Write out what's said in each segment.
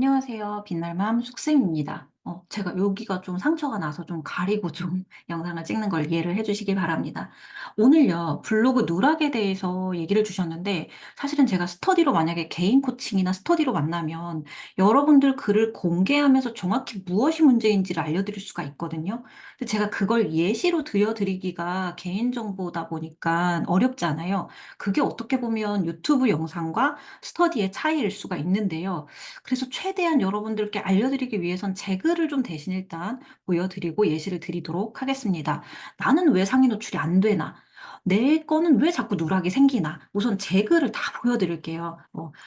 안녕하세요. 빛날맘 숙쌤입니다. 제가 여기가 좀 상처가 나서 좀 가리고 좀 영상을 찍는 걸 이해를 해 주시기 바랍니다. 오늘요, 블로그 누락에 대해서 얘기를 주셨는데, 사실은 제가 스터디로 만약에 개인 코칭이나 스터디로 만나면 여러분들 글을 공개하면서 정확히 무엇이 문제인지를 알려드릴 수가 있거든요. 근데 제가 그걸 예시로 들려드리기가 개인정보다 보니까 어렵잖아요. 그게 어떻게 보면 유튜브 영상과 스터디의 차이일 수가 있는데요. 그래서 최대한 여러분들께 알려드리기 위해선 제 글을 좀 대신 일단 보여드리고 예시를 드리도록 하겠습니다. '나는 왜 상위 노출이 안 되나? 내 거는 왜 자꾸 누락이 생기나?' 우선 제 글을 다 보여드릴게요.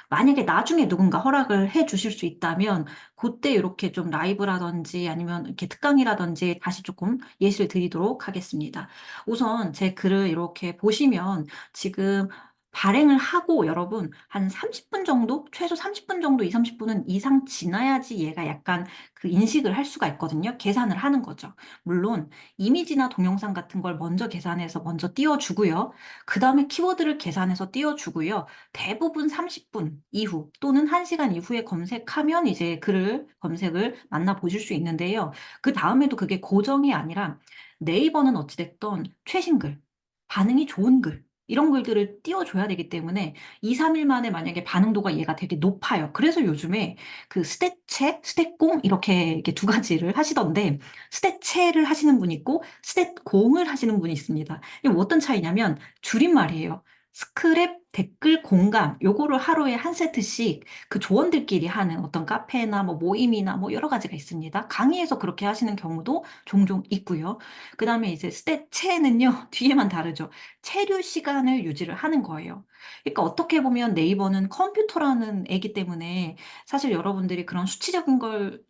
만약에 나중에 누군가 허락을 해 주실 수 있다면 고때 요렇게 좀 라이브라든지 아니면 이렇게 특강이라든지 다시 쪼끔 예시를 드리도록 하겠습니다. 우선 제 글을 이렇게 보시면 지금 발행을 하고 여러분 한 30분 정도, 최소 30분 정도, 20-30 분은 이상 지나야지 얘가 약간 그 인식을 할 수가 있거든요. 계산을 하는 거죠. 물론 이미지나 동영상 같은 걸 먼저 계산해서 먼저 띄워 주고요. 그다음에 키워드를 계산해서 띄워 주고요. 대부분 30분 이후 또는 1 시간 이후에 검색하면 이제 글을 검색을 만나 보실 수 있는데요. 그다음에도 그게 고정이 아니라 네이버는 어찌 됐든 최신 글, 반응이 좋은 글 이런 글들을 띄워 줘야 되기 때문에 2-3일 만에 만약에 반응도가 얘가 되게 높아요. 그래서 요즘에 그 스탯체, 스탯공 이렇게 두 가지를 하시던데 스탯체를 하시는 분이 있고 스탯공을 하시는 분이 있습니다. 이게 뭐 어떤 차이냐면 줄임말이에요. 스크랩, 댓글, 공감 요거를 하루에 한 세트씩 그 조원들끼리 하는 어떤 카페나 뭐 모임이나 뭐 여러 가지가 있습니다. 강의에서 그렇게 하시는 경우도 종종 있고요. 그다음에 이제 스탯체는요 뒤에만 다르죠. 체류 시간을 유지를 하는 거예요. 그러니까 어떻게 보면 네이버는 컴퓨터라는 애기 때문에 사실 여러분들이 그런 수치적인 걸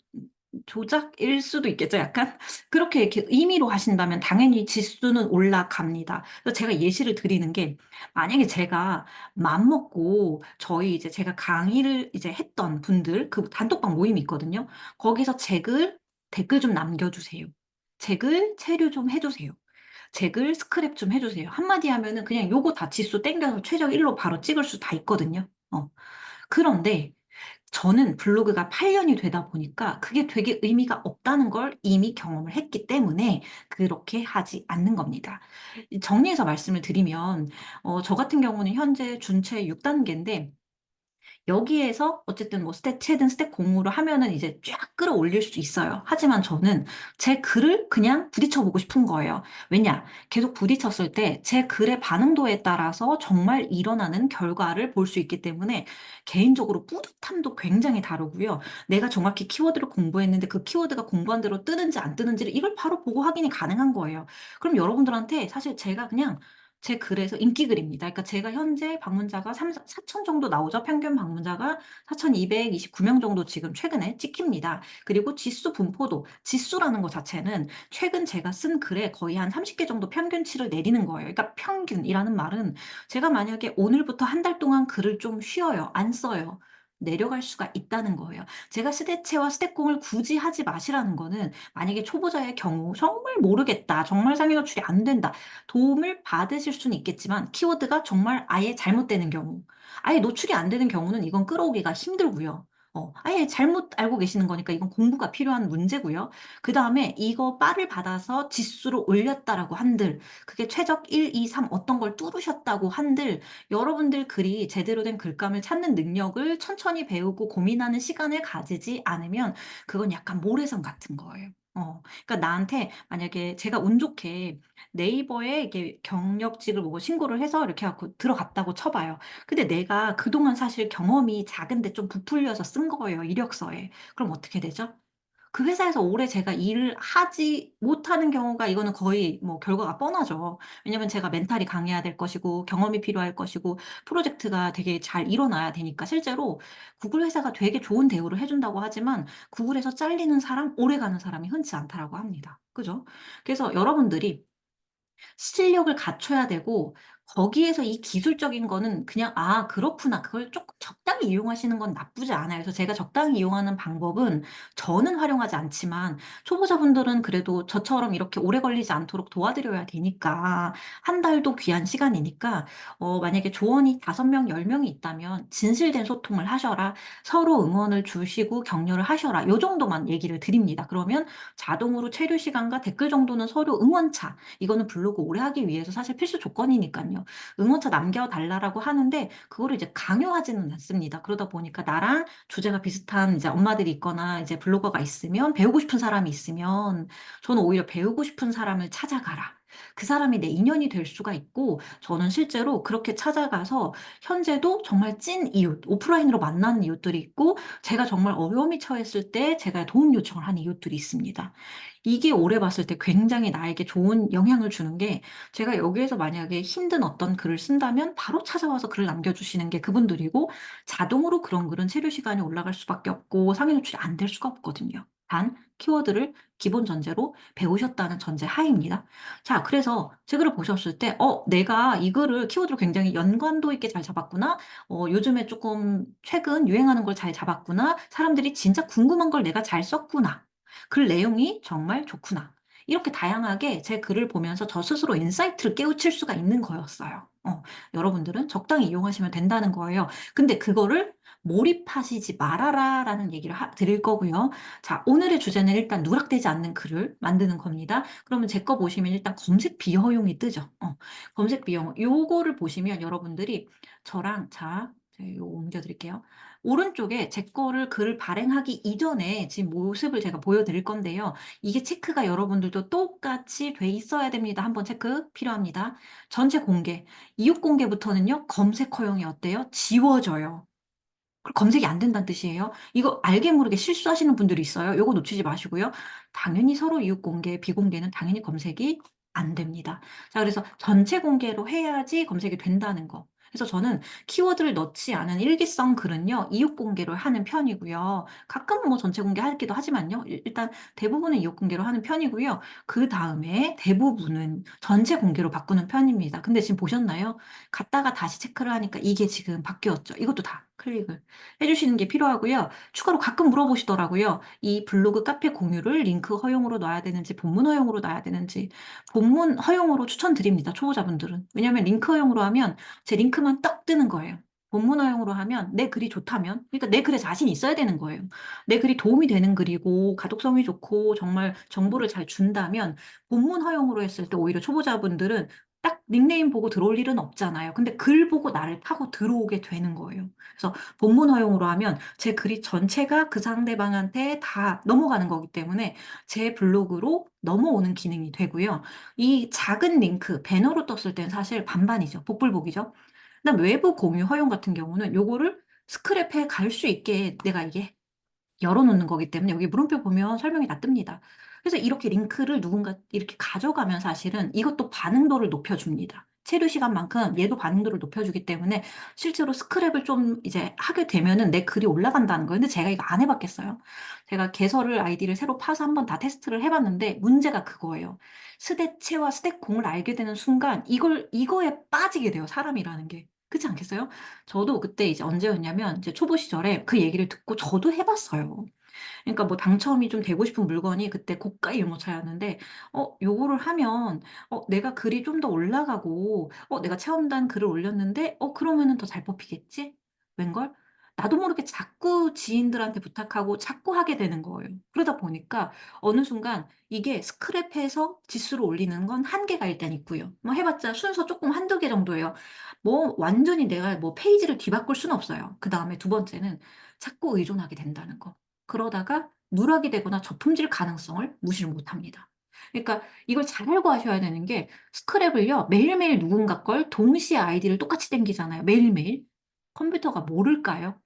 조작일 수도 있겠죠 약간? 그렇게 이렇게 임의로 하신다면 당연히 지수는 올라갑니다. 그래서 제가 예시를 드리는 게 만약에 제가 맘먹고 저희 이제 제가 강의를 이제 했던 분들 그 단톡방 모임이 있거든요. 거기서 "제 글 댓글 좀 남겨 주세요. 제 글 체류 좀 해 주세요. 제 글 스크랩 좀 해 주세요." 한마디 하면은 그냥 요거 다 지수 땡겨서 최적 1로 바로 찍을 수 다 있거든요. 그런데 저는 블로그가 8 년이 되다 보니까 그게 되게 의미가 없다는 걸 이미 경험을 했기 때문에 그렇게 하지 않는 겁니다. 이 정리해서 말씀을 드리면 저 같은 경우는 현재 준체 6 단계인데 여기에서 어쨌든 뭐 스탯7든 스탯0으로 하면은 이제 쫙 끌어올릴 수 있어요. 하지만 저는 제 글을 그냥 부딪혀 보고 싶은 거예요. 왜냐? 계속 부딪혔을 때 제 글의 반응도에 따라서 정말 일어나는 결과를 볼 수 있기 때문에 개인적으로 뿌듯함도 굉장히 다르고요. 내가 정확히 키워드를 공부했는데 그 키워드가 공부한 대로 뜨는지 안 뜨는지를 이걸 바로 보고 확인이 가능한 거예요. 그럼 여러분들한테 사실 제가 그냥 제 글에서 인기 글입니다. 그러니까 제가 현재 방문자가 4천 정도 나오죠. 평균 방문자가 4,229명 정도 지금 최근에 찍힙니다. 그리고 지수 분포도 지수라는 거 자체는 최근 제가 쓴 글에 거의 한 30개 정도 평균치를 내리는 거예요. 그러니까 평균이라는 말은 제가 만약에 오늘부터 한 달 동안 글을 좀 쉬어요. 안 써요. 내려갈 수가 있다는 거예요. 제가 스대체와 스대공을 굳이 하지 마시라는 거는 만약에 초보자의 경우 '정말 모르겠다. 정말 상위 노출이 안 된다.' 도움을 받으실 수는 있겠지만 키워드가 정말 아예 잘못되는 경우, 아예 노출이 안 되는 경우는 이건 끌어오기가 힘들고요. 아예 잘못 알고 계시는 거니까 이건 공부가 필요한 문제고요. 그다음에 이거 빠를 받아서 지수를 올렸다라고 한들 그게 최적 1, 2, 3 어떤 걸 뚫으셨다고 한들 여러분들 글이 제대로 된 글감을 찾는 능력을 천천히 배우고 고민하는 시간을 가지지 않으면 그건 약간 모래성 같은 거예요. 그러니까 나한테 만약에 제가 운 좋게 네이버에 이렇게 경력직을 보고 신고를 해서 이렇게 해 갖고 들어갔다고 쳐 봐요. 근데 내가 그동안 사실 경험이 작은데 좀 부풀려서 쓴 거예요, 이력서에. 그럼 어떻게 되죠? 그 회사에서 오래 제가 일을 하지 못하는 경우가 이거는 거의 뭐 결과가 뻔하죠. 왜냐면 제가 멘탈이 강해야 될 것이고 경험이 필요할 것이고 프로젝트가 되게 잘 일어나야 되니까 실제로 구글 회사가 되게 좋은 대우를 해 준다고 하지만 구글에서 잘리는 사람, 오래가는 사람이 흔치 않다라고 합니다. 그죠? 그래서 여러분들이 실력을 갖춰야 되고 거기에서 이 기술적인 거는 그냥 '아 그렇구나.' 그걸 쪼끔 적당히 이용하시는 건 나쁘지 않아요. 그래서 제가 적당히 이용하는 방법은 저는 활용하지 않지만 초보자분들은 그래도 저처럼 이렇게 오래 걸리지 않도록 도와드려야 되니까 한 달도 귀한 시간이니까 만약에 조언이 5 명, 10 명이 있다면 "진실된 소통을 하셔라. 서로 응원을 주시고 격려를 하셔라." 요 정도만 얘기를 드립니다. 그러면 자동으로 체류 시간과 댓글 정도는 서로 응원차 이거는 블로그 오래 하기 위해서 사실 필수 조건이니깐요. 응원차 남겨 달라라고 하는데 그거를 이제 강요하지는 않습니다. 그러다 보니까 나랑 주제가 비슷한 이제 엄마들이 있거나 이제 블로거가 있으면 배우고 싶은 사람이 있으면 저는 오히려 배우고 싶은 사람을 찾아가라. 그 사람이 내 인연이 될 수가 있고 저는 실제로 그렇게 찾아가서 현재도 정말 찐 이웃, 오프라인으로 만나는 이웃들이 있고 제가 정말 어려움이 처했을 때 제가 도움 요청을 한 이웃들이 있습니다. 이게 오래 봤을 때 굉장히 나에게 좋은 영향을 주는 게 제가 여기에서 만약에 힘든 어떤 글을 쓴다면 바로 찾아와서 글을 남겨주시는 게 그분들이고 자동으로 그런 글은 체류 시간이 올라갈 수밖에 없고 상위 노출이 안 될 수가 없거든요. 단 키워드를 기본 전제로 배우셨다는 전제 하에입니다. 자 그래서 제 글을 보셨을 때 '내가 이 글을 키워드를 굉장히 연관도 있게 잘 잡았구나. 요즘에 쪼끔 최근 유행하는 걸 잘 잡았구나. 사람들이 진짜 궁금한 걸 내가 잘 썼구나. 글 내용이 정말 좋구나.' 이렇게 다양하게 제 글을 보면서 저 스스로 인사이트를 깨우칠 수가 있는 거였어요. 여러분들은 적당히 이용하시면 된다는 거예요. 근데 그거를 "몰입하시지 말아라."라는 얘기를 드릴 거고요. 자 오늘의 주제는 일단 누락되지 않는 글을 만드는 겁니다. 그러면 제 거 보시면 일단 검색 비허용이 뜨죠. 검색 비용 요거를 보시면 여러분들이 저랑 자 제가 요거 옮겨 드릴게요. 오른쪽에 제 거를 글 발행하기 이전에 지금 모습을 제가 보여 드릴 건데요. 이게 체크가 여러분들도 똑같이 돼 있어야 됩니다. 한번 체크 필요합니다. 전체 공개. 이웃 공개부터는요. 검색 허용이 어때요? 지워져요. 검색이 안 된다는 뜻이에요. 이거 알게 모르게 실수하시는 분들이 있어요. 요거 놓치지 마시고요. 당연히 서로 이웃 공개, 비공개는 당연히 검색이 안 됩니다. 자 그래서 전체 공개로 해야지 검색이 된다는 거. 그래서 저는 키워드를 넣지 않은 일기성 글은요. 이웃 공개로 하는 편이고요. 가끔은 뭐 전체 공개하기도 하지만요. 일단 대부분은 이웃 공개로 하는 편이고요. 그다음에 대부분은 전체 공개로 바꾸는 편입니다. 근데 지금 보셨나요? 갔다가 다시 체크를 하니까 이게 지금 바뀌었죠. 이것도 다 클릭을 해 주시는 게 필요하고요. 추가로 가끔 물어보시더라고요. 이 블로그 카페 공유를 링크 허용으로 놔야 되는지 본문 허용으로 놔야 되는지. 본문 허용으로 추천드립니다, 초보자분들은. 왜냐하면 링크 허용으로 하면 제 링크만 떡 뜨는 거예요. 본문 허용으로 하면 내 글이 좋다면 그러니까 내 글에 자신이 있어야 되는 거예요. 내 글이 도움이 되는 글이고 가독성이 좋고 정말 정보를 잘 준다면 본문 허용으로 했을 때 오히려 초보자분들은 딱 닉네임 보고 들어올 일은 없잖아요. 근데 글 보고 나를 타고 들어오게 되는 거예요. 그래서 본문 허용으로 하면 제 글이 전체가 그 상대방한테 다 넘어가는 거기 때문에 제 블로그로 넘어오는 기능이 되고요. 이 작은 링크 배너로 떴을 땐 사실 반반이죠. 복불복이죠. 그다음 외부 공유 허용 같은 경우는 요거를 스크랩해 갈 수 있게 내가 이게 열어 놓는 거기 때문에 여기 물음표 보면 설명이 다 뜹니다. 그래서 이렇게 링크를 누군가 이렇게 가져가면 사실은 이것도 반응도를 높여 줍니다. 체류 시간만큼 얘도 반응도를 높여 주기 때문에 실제로 스크랩을 좀 이제 하게 되면은 내 글이 올라간다는 거예요. 근데 제가 이거 안 해 봤겠어요. 제가 개설을 아이디를 새로 파서 한번 다 테스트를 해 봤는데 문제가 그거예요. 스대체와 스대공을 알게 되는 순간 이거에 빠지게 돼요, 사람이라는 게. 그렇지 않겠어요? 저도 그때 이제 언제였냐면 이제 초보 시절에 그 얘기를 듣고 저도 해 봤어요. 그러니까 뭐 당첨이 좀 되고 싶은 물건이 그때 고가의 유모차였는데 요거를 하면 내가 글이 좀 더 올라가고 내가 체험단 글을 올렸는데 그러면은 더 잘 뽑히겠지? 웬걸? 나도 모르게 자꾸 지인들한테 부탁하고 자꾸 하게 되는 거예요. 그러다 보니까 어느 순간 이게 스크랩해서 지수를 올리는 건 한계가 일단 있고요. 뭐 해 봤자 순서 쪼끔 1-2개 정도예요. 뭐 완전히 내가 뭐 페이지를 뒤바꿀 수는 없어요. 그다음에 두 번째는 자꾸 의존하게 된다는 거. 그러다가 누락이 되거나 저품질 가능성을 무시를 못 합니다. 그러니까 이걸 잘 알고 하셔야 되는 게 스크랩을요 매일매일 누군가 걸 동시에 아이디를 똑같이 당기잖아요 매일매일. 컴퓨터가 모를까요?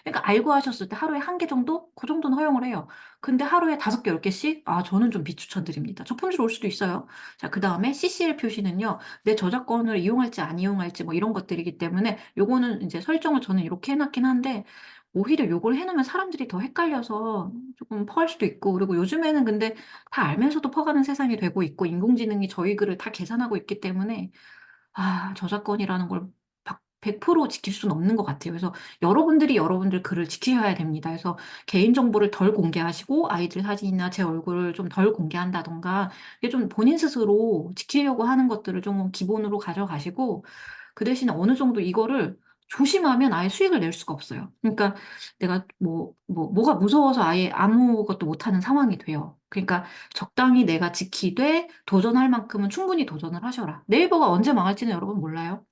그러니까 알고 하셨을 때 하루에 1개 정도 그 정도는 허용을 해요. 근데 하루에 5개 10 개씩 저는 좀 비추천드립니다. 저품질 올 수도 있어요. 자 그다음에 CCL 표시는요. 내 저작권을 이용할지 안 이용할지 뭐 이런 것들이기 때문에 요거는 인제 설정을 저는 이렇게 해 놨긴 한데 오히려 요걸 해 놓으면 사람들이 더 헷갈려서 쪼끔 퍼할 수도 있고 그리고 요즘에는 근데 다 알면서도 퍼가는 세상이 되고 있고 인공지능이 저희 글을 다 계산하고 있기 때문에 저작권이라는 걸 100% 지킬 수는 없는 것 같아요. 그래서 여러분들이 여러분들 글을 지키셔야 됩니다. 그래서 개인정보를 덜 공개하시고 아이들 사진이나 제 얼굴을 좀 덜 공개한다든가 이게 좀 본인 스스로 지키려고 하는 것들을 좀 기본으로 가져가시고 그 대신에 어느 정도 이거를 조심하면 아예 수익을 낼 수가 없어요. 그러니까 내가 뭐가 무서워서 아예 아무것도 못하는 상황이 돼요. 그러니까 적당히 내가 지키되 도전할 만큼은 충분히 도전을 하셔라. 네이버가 언제 망할지는 여러분 몰라요.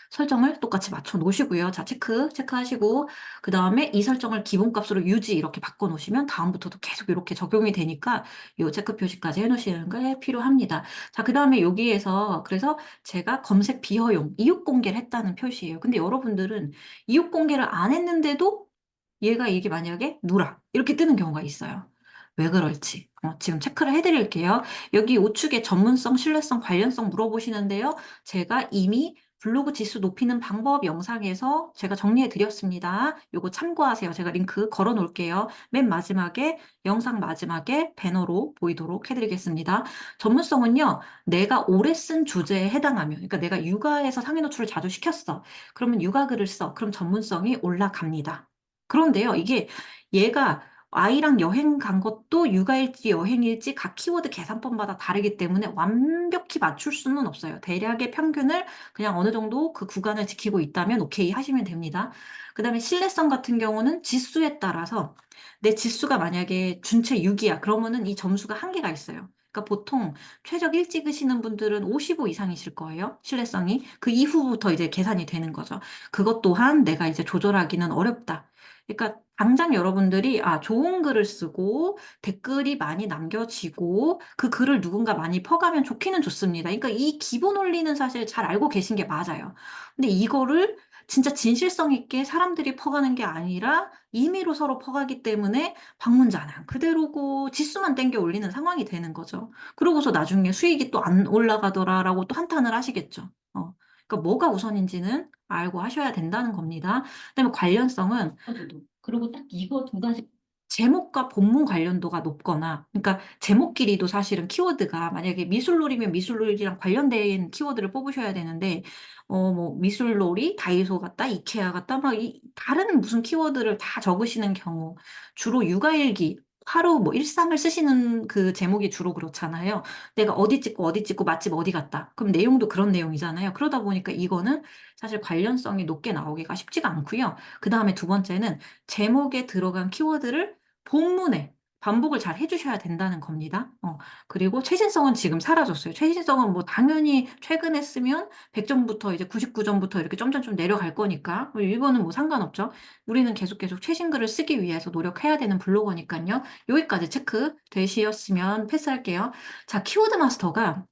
설정을 똑같이 맞춰 놓으시고요. 자, 체크하시고, 그 다음에 이 설정을 기본값으로 유지 이렇게 바꿔 놓으시면 다음부터도 계속 이렇게 적용이 되니까 이 체크 표시까지 해 놓으시는 게 필요합니다. 자, 그 다음에 여기에서 그래서 제가 검색 비허용, 이웃 공개를 했다는 표시예요. 근데 여러분들은 이웃 공개를 안 했는데도 얘가 이게 만약에 누락 이렇게 뜨는 경우가 있어요. 왜 그럴지 지금 체크를 해드릴게요. 여기 우측에 전문성, 신뢰성, 관련성 물어보시는데요. 제가 이미 블로그 지수 높이는 방법 영상에서 제가 정리해 드렸습니다. 요거 참고하세요. 제가 링크 걸어 놓을게요. 맨 마지막에 영상 마지막에 배너로 보이도록 해드리겠습니다. 전문성은요. 내가 오래 쓴 주제에 해당하면 그러니까 내가 육아에서 상위 노출을 자주 시켰어. 그러면 육아 글을 써. 그럼 전문성이 올라갑니다. 그런데요, 이게 얘가 아이랑 여행 간 것도 육아일지 여행일지 각 키워드 계산법마다 다르기 때문에 완벽히 맞출 수는 없어요. 대략의 평균을 그냥 어느 정도 그 구간을 지키고 있다면 오케이 하시면 됩니다. 그 다음에 신뢰성 같은 경우는 지수에 따라서 내 지수가 만약에 준체 6이야. 그러면은 이 점수가 한계가 있어요. 그러니까 보통 최적 1 찍으시는 분들은 55 이상이실 거예요. 신뢰성이. 그 이후부터 이제 계산이 되는 거죠. 그것 또한 내가 이제 조절하기는 어렵다. 그러니까 당장 여러분들이 좋은 글을 쓰고 댓글이 많이 남겨지고 그 글을 누군가 많이 퍼가면 좋기는 좋습니다. 그러니까 이 기본 원리는 사실 잘 알고 계신 게 맞아요. 근데 이거를 진짜 진실성 있게 사람들이 퍼가는 게 아니라 임의로 서로 퍼가기 때문에 방문자는 그대로고 지수만 땡겨 올리는 상황이 되는 거죠. 그러고서 나중에 수익이 또 안 올라가더라라고 또 한탄을 하시겠죠. 그러니까 뭐가 우선인지는 알고 하셔야 된다는 겁니다. 그다음에 관련성은 그리고 딱 이거 두 가지 제목과 본문 관련도가 높거나 그러니까 제목 길이도 사실은 키워드가 만약에 미술놀이면 미술놀이랑 관련된 키워드를 뽑으셔야 되는데 뭐 미술놀이, 다이소 같다, 이케아 같다 막 다른 무슨 키워드를 다 적으시는 경우 주로 육아일기 하루 뭐 일상을 쓰시는 그 제목이 주로 그렇잖아요. 내가 어디 찍고 맛집 어디 갔다. 그럼 내용도 그런 내용이잖아요. 그러다 보니까 이거는 사실 관련성이 높게 나오기가 쉽지가 않고요. 그다음에 두 번째는 제목에 들어간 키워드를 본문에 반복을 잘 해주셔야 된다는 겁니다. 그리고 최신성은 지금 사라졌어요. 최신성은 뭐 당연히 최근에 쓰면 100점부터 이제 99점부터 이렇게 점점점 내려갈 거니까 이거는 뭐 상관없죠. 우리는 계속 최신 글을 쓰기 위해서 노력해야 되는 블로거니까요. 여기까지 체크 되시었으면 패스할게요. 자, 키워드 마스터가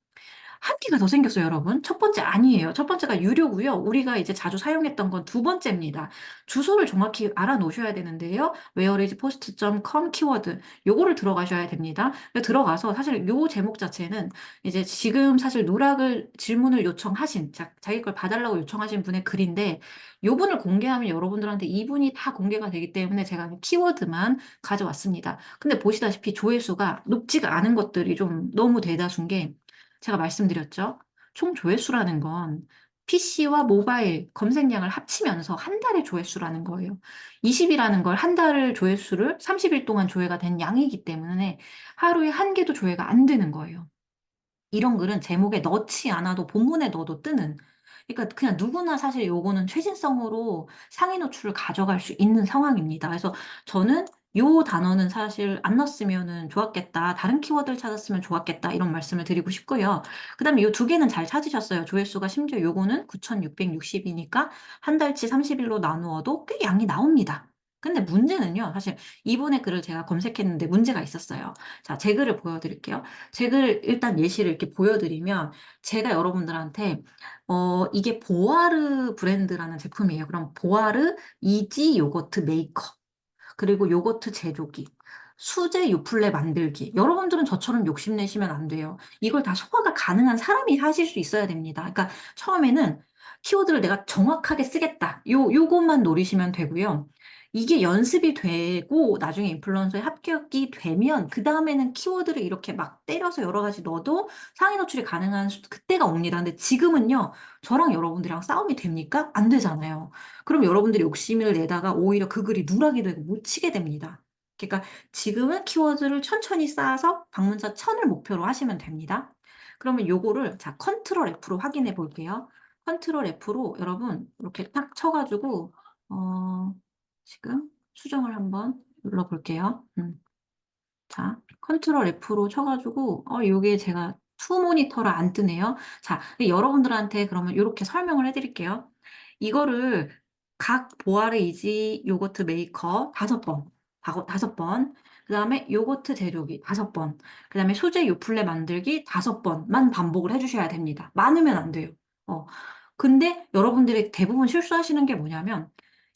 한 개가 더 생겼어요, 여러분. 첫 번째 아니에요. 첫 번째가 유료고요. 우리가 이제 자주 사용했던 건 두 번째입니다. 주소를 정확히 알아놓으셔야 되는데요. whereispost.com 키워드 요거를 들어가셔야 됩니다. 들어가서 사실 요 제목 자체는 이제 지금 사실 누락을 질문을 요청하신 자기 걸 봐달라고 요청하신 분의 글인데 요분을 공개하면 여러분들한테 이분이 다 공개가 되기 때문에 제가 키워드만 가져왔습니다. 근데 보시다시피 조회수가 높지가 않은 것들이 좀 너무 대다수인 게 제가 말씀드렸죠. 총 조회수라는 건 PC와 모바일 검색량을 합치면서 한 달의 조회수라는 거예요. 20이라는 걸 한 달 조회수를 30일 동안 조회가 된 양이기 때문에 하루에 한 개도 조회가 안 되는 거예요. 이런 글은 제목에 넣지 않아도 본문에 넣어도 뜨는 그러니까 그냥 누구나 사실 요거는 최신성으로 상위 노출을 가져갈 수 있는 상황입니다. 그래서 저는 요 단어는 사실 안 넣었으면은 좋았겠다. 다른 키워드를 찾았으면 좋았겠다. 이런 말씀을 드리고 싶고요. 그다음에 요 두 개는 잘 찾으셨어요. 조회수가 심지어 요거는 9,660이니까 한 달치 30일로 나누어도 꽤 양이 나옵니다. 근데 문제는요. 사실 이분의 글을 제가 검색했는데 문제가 있었어요. 자, 제 글을 보여드릴게요. 제 글 일단 예시를 이렇게 보여드리면 제가 여러분들한테 이게 보아르 브랜드라는 제품이에요. 그럼 보아르 이지 요거트 메이커 그리고 요거트 제조기, 수제 요플레 만들기. 여러분들은 저처럼 욕심내시면 안 돼요. 이걸 다 소화가 가능한 사람이 하실 수 있어야 됩니다. 그러니까 처음에는 키워드를 내가 정확하게 쓰겠다. 요것만 노리시면 되고요. 이게 연습이 되고 나중에 인플루언서에 합격이 되면 그다음에는 키워드를 이렇게 막 때려서 여러 가지 넣어도 상위 노출이 가능한 그때가 옵니다. 근데 지금은요. 저랑 여러분들이랑 싸움이 됩니까? 안 되잖아요. 그럼 여러분들이 욕심을 내다가 오히려 그 글이 누락이 되고 못 치게 됩니다. 그러니까 지금은 키워드를 천천히 쌓아서 방문자 1000을 목표로 하시면 됩니다. 그러면 요거를 자 컨트롤 F로 확인해 볼게요. 컨트롤 F로 여러분 이렇게 딱 쳐 가지고 어 지금 수정을 한번 눌러 볼게요. 자 컨트롤 F로 쳐 가지고 요게 제가 투 모니터라 안 뜨네요. 자 여러분들한테 그러면 요렇게 설명을 해 드릴게요. 이거를 각 보아르 이지 요거트 메이커 5번, 다거 5번, 그다음에 요거트 재료기 5번, 그다음에 소재 요플레 만들기 5번만 반복을 해 주셔야 됩니다. 많으면 안 돼요. 어 근데 여러분들이 대부분 실수하시는 게 뭐냐면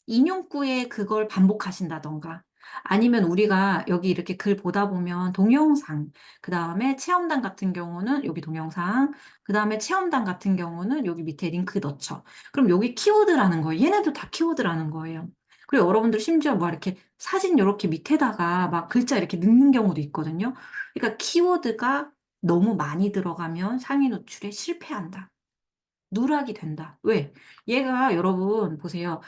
인용구에 그걸 반복하신다든가 아니면 우리가 여기 이렇게 글 보다 보면 동영상, 그다음에 체험단 같은 경우는 여기 동영상, 그다음에 체험단 같은 경우는 여기 밑에 링크 넣죠. 그럼 여기 키워드라는 거예요. 얘네도 다 키워드라는 거예요. 그리고 여러분들 심지어 막 이렇게 사진 요렇게 밑에다가 막 글자 이렇게 넣는 경우도 있거든요. 그러니까 키워드가 너무 많이 들어가면 상위 노출에 실패한다. 누락이 된다. 왜? 얘가 여러분 보세요.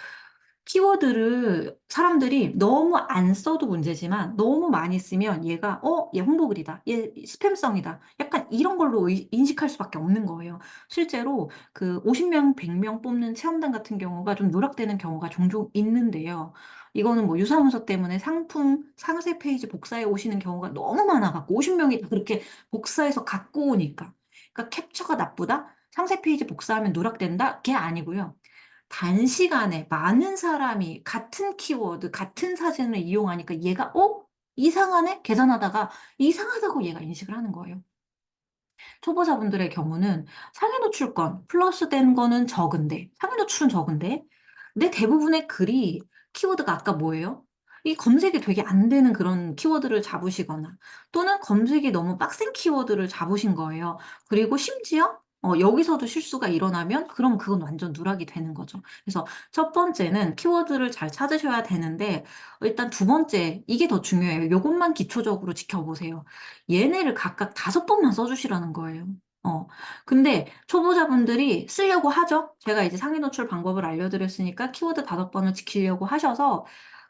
키워드를 사람들이 너무 안 써도 문제지만 너무 많이 쓰면 얘가 '얘 홍보글이다. 얘 스팸성이다.' 약간 이런 걸로 인식할 수밖에 없는 거예요. 실제로 그 50 명, 100명 뽑는 체험단 같은 경우가 좀 누락되는 경우가 종종 있는데요. 이거는 뭐 유사문서 때문에 상품 상세 페이지 복사해 오시는 경우가 너무 많아 갖고 50 명이 다 그렇게 복사해서 갖고 오니까. 그러니까 '캡처가 나쁘다. 상세 페이지 복사하면 누락된다.' 그게 아니고요. 단시간에 많은 사람이 같은 키워드, 같은 사진을 이용하니까 얘가 이상하네?' 계산하다가 이상하다고 얘가 인식을 하는 거예요. 초보자분들의 경우는 상위 노출권 플러스된 거는 적은데 상위 노출은 적은데 근데 대부분의 글이 키워드가 아까 뭐예요? 이 검색이 되게 안 되는 그런 키워드를 잡으시거나 또는 검색이 너무 빡센 키워드를 잡으신 거예요. 그리고 심지어 여기서도 실수가 일어나면 그럼 그건 완전 누락이 되는 거죠. 그래서 첫 번째는 키워드를 잘 찾으셔야 되는데 일단 두 번째 이게 더 중요해요. 요것만 기초적으로 지켜보세요. 얘네를 각각 5번만 써 주시라는 거예요. 어. 근데 초보자분들이 쓰려고 하죠. 제가 이제 상위 노출 방법을 알려 드렸으니까 키워드 5번을 지키려고 하셔서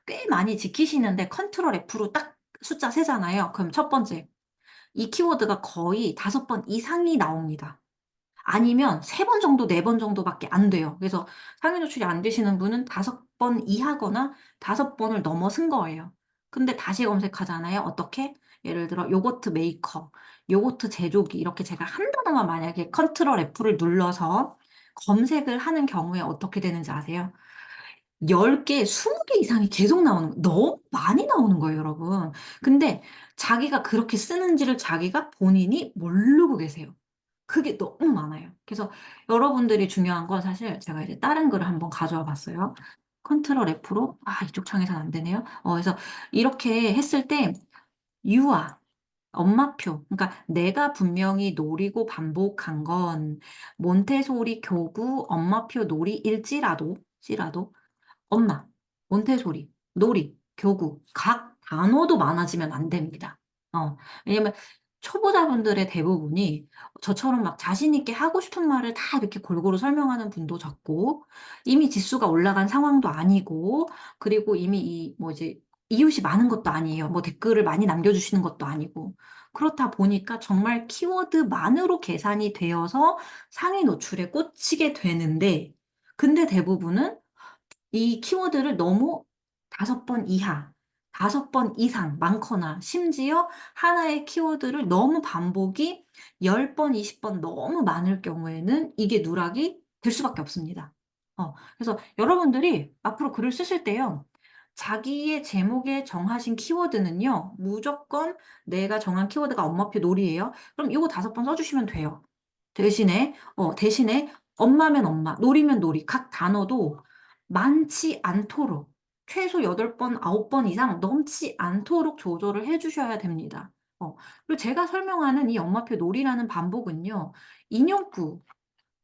꽤 많이 지키시는데 컨트롤 F로 딱 숫자 세잖아요. 그럼 첫 번째, 이 키워드가 거의 5번 이상이 나옵니다. 아니면 3번 정도 4번 정도밖에 안 돼요. 그래서 상위 노출이 안 되시는 분은 5번 이하거나 5번을 넘어선 거예요. 근데 다시 검색하잖아요. 어떻게? 예를 들어 요거트 메이커, 요거트 제조기 이렇게 제가 한 단어만 만약에 컨트롤 F를 눌러서 검색을 하는 경우에 어떻게 되는지 아세요? 10 개, 20개 이상이 계속 나오는 너무 많이 나오는 거예요 여러분. 근데 자기가 그렇게 쓰는지를 자기가 본인이 모르고 계세요. 그게 너무 많아요. 그래서 여러분들이 중요한 건 사실 제가 이제 다른 글을 한번 가져와 봤어요. 컨트롤 F로 이쪽 창에서는 안 되네요. 그래서 이렇게 했을 때 유아, 엄마표 그러니까 내가 분명히 노리고 반복한 건 몬테소리 교구 엄마표 놀이일지라도 엄마, 몬테소리, 놀이, 교구 각 단어도 많아지면 안 됩니다. 왜냐면 초보자분들의 대부분이 저처럼 막 자신 있게 하고 싶은 말을 다 이렇게 골고루 설명하는 분도 적고 이미 지수가 올라간 상황도 아니고 그리고 이미 이 뭐 이제 이웃이 많은 것도 아니에요. 뭐 댓글을 많이 남겨 주시는 것도 아니고. 그렇다 보니까 정말 키워드만으로 계산이 되어서 상위 노출에 꽂히게 되는데 근데 대부분은 이 키워드를 너무 5번 이하, 5번 이상 많거나 심지어 하나의 키워드를 너무 반복이 10 번, 20번 너무 많을 경우에는 이게 누락이 될 수밖에 없습니다. 그래서 여러분들이 앞으로 글을 쓰실 때요. 자기의 제목에 정하신 키워드는요. 무조건 내가 정한 키워드가 엄마표 놀이예요. 그럼 요거 5번 써 주시면 돼요. 대신에 엄마면 엄마, 놀이면 놀이 각 단어도 많지 않도록 최소 8 번, 9번 이상 넘지 않도록 조절을 해 주셔야 됩니다. 그리고 제가 설명하는 이 엄마표 놀이라는 반복은요. 인용구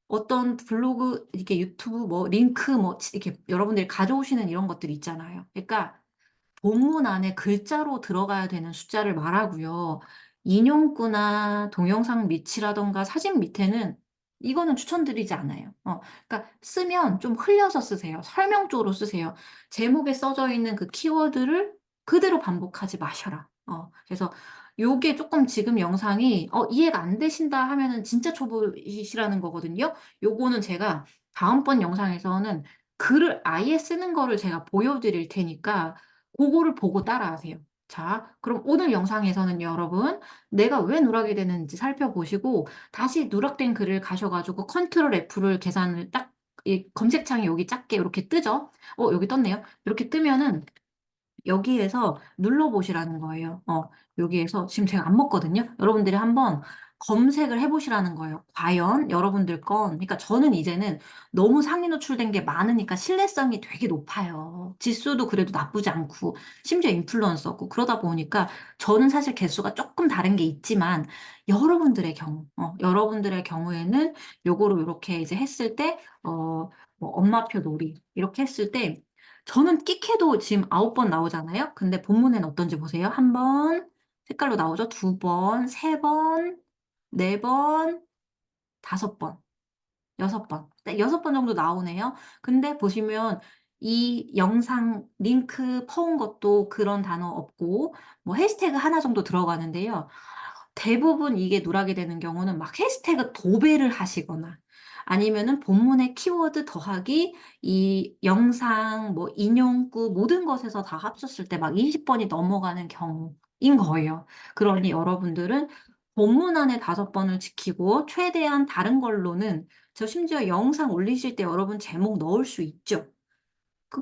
어떤 블로그 이렇게 유튜브 뭐 링크 뭐 이렇게 여러분들이 가져오시는 이런 것들 있잖아요. 그러니까 본문 안에 글자로 들어가야 되는 숫자를 말하고요. 인용구나 동영상 밑이라든가 사진 밑에는 이거는 추천드리지 않아요. 그러니까 쓰면 좀 흘려서 쓰세요. 설명적으로 쓰세요. 제목에 써져 있는 그 키워드를 그대로 반복하지 마셔라. 그래서 요게 쪼끔 지금 영상이 이해가 안 되신다 하면은 진짜 초보이시라는 거거든요. 요거는 제가 다음번 영상에서는 글을 아예 쓰는 거를 제가 보여 드릴 테니까 고거를 보고 따라하세요. 자, 그럼 오늘 영상에서는 여러분 내가 왜 누락이 되는지 살펴보시고 다시 누락된 글을 가셔 가지고 컨트롤 F를 계산을 딱 이 검색창에 여기 작게 요렇게 뜨죠? 여기 떴네요. 이렇게 뜨면은 여기에서 눌러 보시라는 거예요. 여기에서 지금 제가 안 먹거든요. 여러분들이 한번 검색을 해 보시라는 거예요. 과연 여러분들 건 그러니까 저는 이제는 너무 상위 노출된 게 많으니까 신뢰성이 되게 높아요. 지수도 그래도 나쁘지 않고 심지어 인플루언서고 그러다 보니까 저는 사실 개수가 쪼끔 다른 게 있지만 여러분들의 경우에는 요거를 요렇게 이제 했을 때 뭐 엄마표 놀이 이렇게 했을 때 저는 끽해도 지금 9번 나오잖아요. 근데 본문에는 어떤지 보세요. 1 번, 색깔로 나오죠. 2 번, 3 번, 4 번, 5 번, 6 번. 네 6번 정도 나오네요. 근데 보시면 이 영상 링크 퍼온 것도 그런 단어 없고 뭐 해시태그 하나 정도 들어가는데요. 대부분 이게 누락이 되는 경우는 막 해시태그 도배를 하시거나 아니면은 본문의 키워드 더하기 이 영상 뭐 인용구 모든 것에서 다 합쳤을 때 막 20 번이 넘어가는 경우인 거예요. 그러니 여러분들은 본문 안에 5 번을 지키고 최대한 다른 걸로는 저 심지어 영상 올리실 때 여러분 제목 넣을 수 있죠.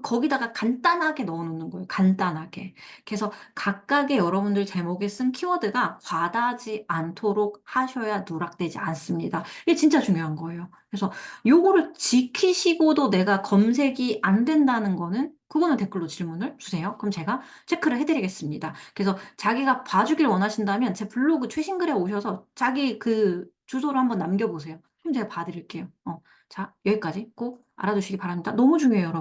거기다가 간단하게 넣어 놓는 거예요, 간단하게. 그래서 각각의 여러분들 제목에 쓴 키워드가 과다하지 않도록 하셔야 누락되지 않습니다. 이게 진짜 중요한 거예요. 그래서 요거를 지키시고도 내가 검색이 안 된다는 거는 그거는 댓글로 질문을 주세요. 그럼 제가 체크를 해 드리겠습니다. 그래서 자기가 봐 주길 원하신다면 제 블로그 최신 글에 오셔서 자기 그 주소를 한번 남겨 보세요. 그럼 제가 봐 드릴게요. 자 여기까지 꼭 알아두시기 바랍니다. 너무 중요해요, 여러분.